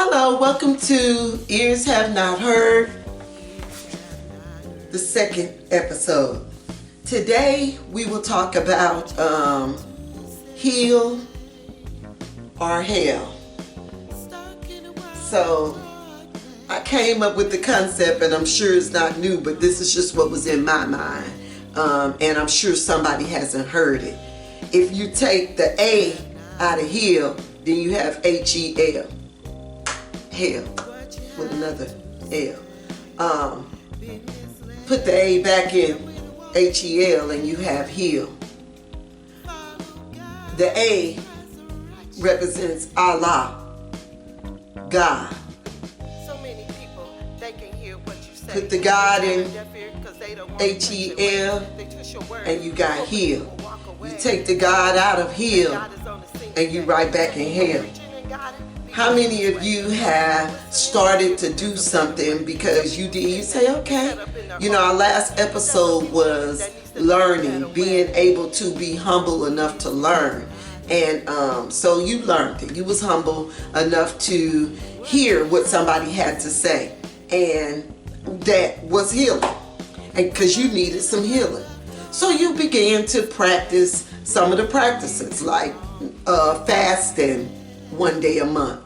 Hello, welcome to Ears Have Not Heard, the second episode. Today we will talk about heal or hell. So I came up with the concept, and I'm sure it's not new, but this is just what was in my mind, and I'm sure somebody hasn't heard it. If you take the A out of heal, then you have HEL. Hell with another L. Put the A back in HEL and you have heal. The A represents Allah, God. Put the God in HEL and you got heal. You take the God out of heal and you right back in hell. How many of you have started to do something because you say, okay, our last episode was learning, being able to be humble enough to learn. And so you learned it. You was humble enough to hear what somebody had to say. And that was healing. And because you needed some healing. So you began to practice some of the practices like fasting 1 day a month.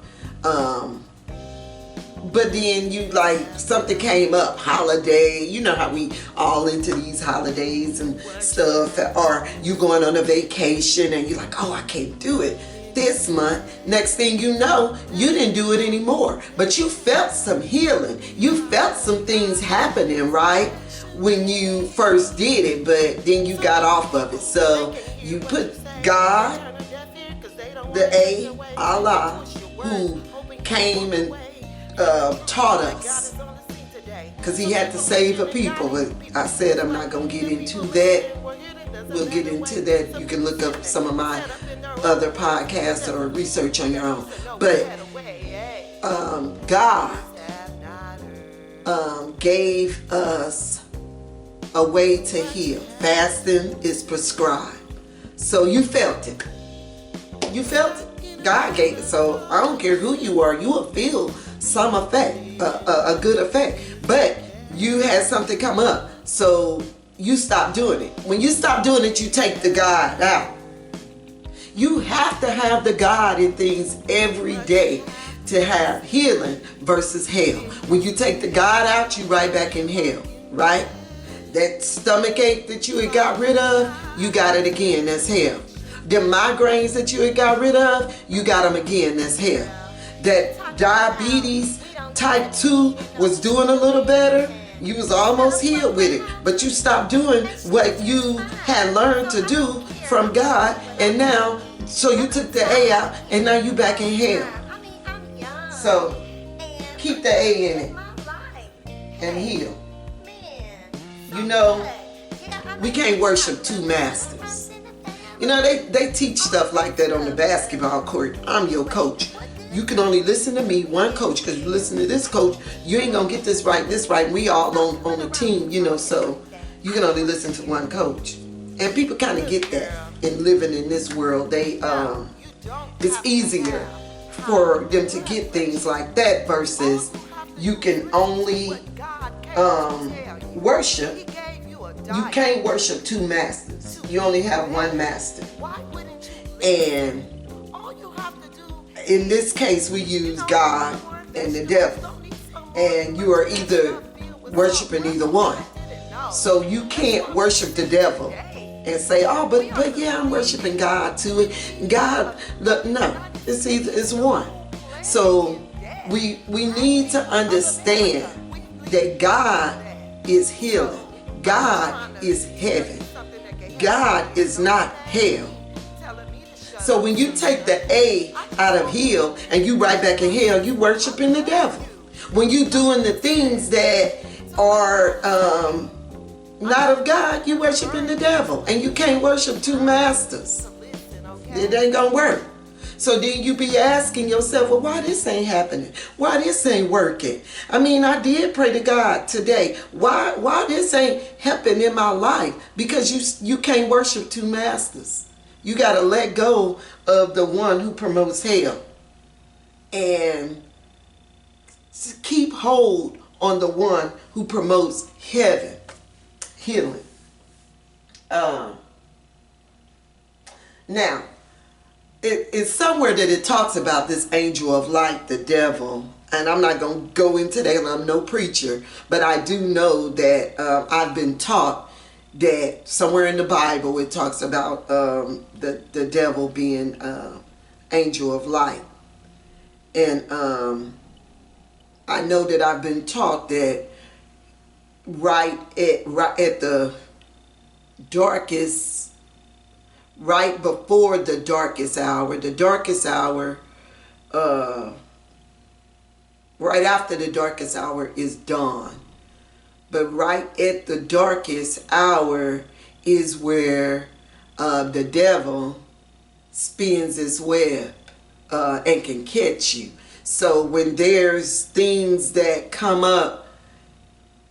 But then something came up, holiday, you know how we all into these holidays and stuff, or you going on a vacation and you're like, oh, I can't do it this month. Next thing you know, you didn't do it anymore, but you felt some healing. You felt some things happening, right? When you first did it, but then you got off of it. So you put God, the A, Allah, who came and taught us, because he had to save a people. But I said I'm not going to get into that. We'll get into that. You can look up some of my other podcasts or research on your own. But God gave us a way to heal. Fasting is prescribed. So you felt it. You felt it. God gave it. So I don't care who you are, you will feel some effect, a good effect. But you had something come up, so you stop doing it. When you stop doing it, you take the God out. You have to have the God in things every day to have healing versus hell. When you take the God out, you right back in hell, right? That stomach ache that you had got rid of, you got it again, that's hell. The migraines that you had got rid of, you got them again, that's hell. That diabetes type 2 was doing a little better, you was almost healed with it, but you stopped doing what you had learned to do from God, and now, so you took the A out, and now you back in hell. So, keep the A in it, and heal. We can't worship two masters. They teach stuff like that on the basketball court. I'm your coach. You can only listen to me, one coach, because you listen to this coach, you ain't going to get this right. We all on a team, so you can only listen to one coach. And people kind of get that in living in this world. It's easier for them to get things like that versus you can only worship. You can't worship two masters. You only have one master. And in this case, we use God and the devil. And you are either worshiping either one. So you can't worship the devil and say, oh, but yeah, I'm worshiping God too. God, no, it's one. So we need to understand that God is healing. God is heaven. God is not hell. So when you take the A out of heal and you right back in hell, you worshiping the devil. When you doing the things that are not of God, you worshiping the devil. And you can't worship two masters. It ain't gonna work. So then you be asking yourself, well, why this ain't happening? Why this ain't working? I mean, I did pray to God today. Why this ain't helping in my life? Because you can't worship two masters. You got to let go of the one who promotes hell. And keep hold on the one who promotes healing. Now, it's somewhere that it talks about this angel of light, the devil. And I'm not going to go into that. I'm no preacher. But I do know that I've been taught that somewhere in the Bible it talks about the devil being angel of light. And I know that I've been taught that right at the darkest, right before the darkest hour, right after the darkest hour is dawn. But right at the darkest hour is where the devil spins his web and can catch you. So when there's things that come up,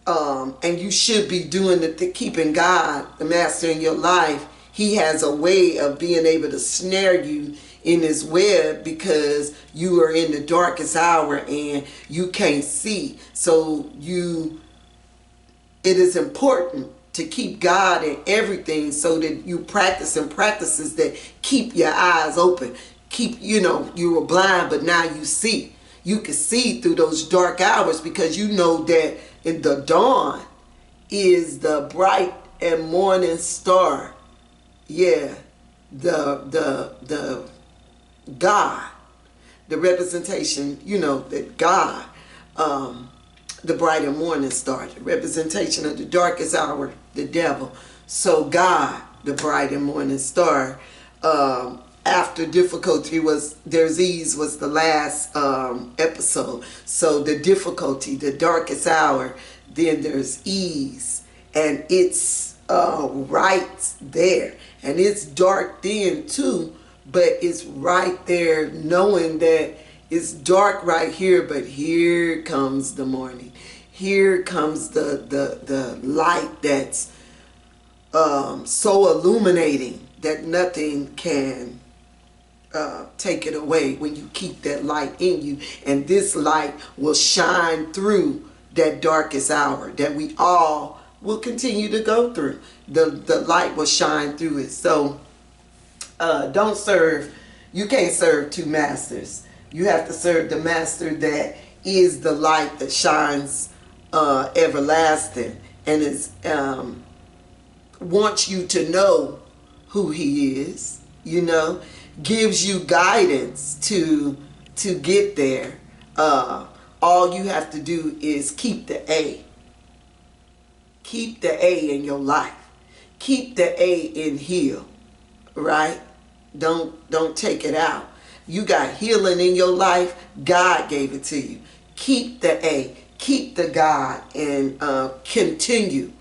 and you should be doing keeping God, the master in your life, he has a way of being able to snare you in his web because you are in the darkest hour and you can't see. So it is important to keep God in everything so that you practices that keep your eyes open. You were blind, but now you see. You can see through those dark hours because you know that in the dawn is the bright and morning star. Yeah, the God, the representation, that God, the bright and morning star, the representation of the darkest hour, the devil. So God, the bright and morning star, after difficulty there's ease was the last episode. So the difficulty, the darkest hour, then there's ease, and it's right there. And it's dark then too, but it's right there, knowing that it's dark right here, but here comes the morning. Here comes the light that's so illuminating that nothing can take it away when you keep that light in you. And this light will shine through that darkest hour that we all will continue to go through. The light will shine through it. So you can't serve two masters. You have to serve the master that is the light that shines everlasting and is wants you to know who he is, gives you guidance to get there. All you have to do is keep the A. Keep the A in your life. Keep the A in heal, right? Don't take it out. You got healing in your life. God gave it to you. Keep the A. Keep the God and continue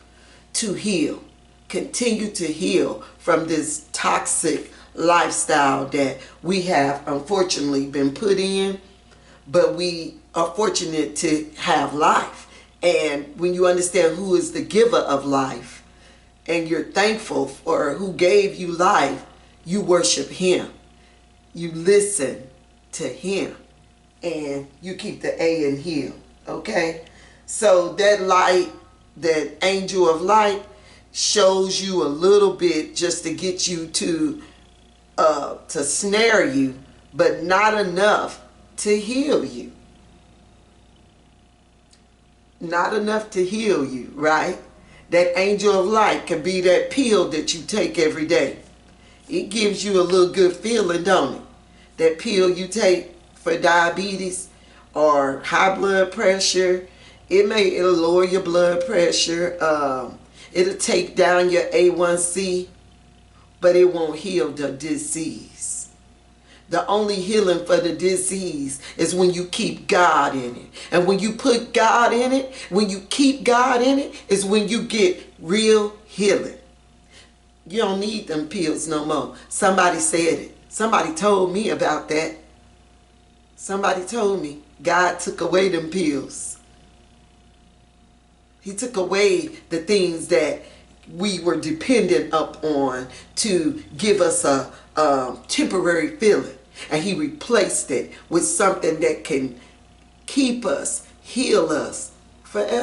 to heal. Continue to heal from this toxic lifestyle that we have unfortunately been put in, but we are fortunate to have life. And when you understand who is the giver of life and you're thankful for who gave you life, you worship him. You listen to him and you keep the A in heal. Okay? So that light, that angel of light, shows you a little bit just to get you to snare you, but not enough to heal you. Not enough to heal you, right? That angel of light can be that pill that you take every day. It gives you a little good feeling, don't it? That pill you take for diabetes or high blood pressure, it'll lower your blood pressure. It'll take down your A1C, but it won't heal the disease. The only healing for the disease is when you keep God in it. And when you put God in it, when you keep God in it, is when you get real healing. You don't need them pills no more. Somebody said it. Somebody told me about that. Somebody told me God took away them pills. He took away the things that we were dependent upon to give us a temporary feeling. And he replaced it with something that can keep us, heal us forever.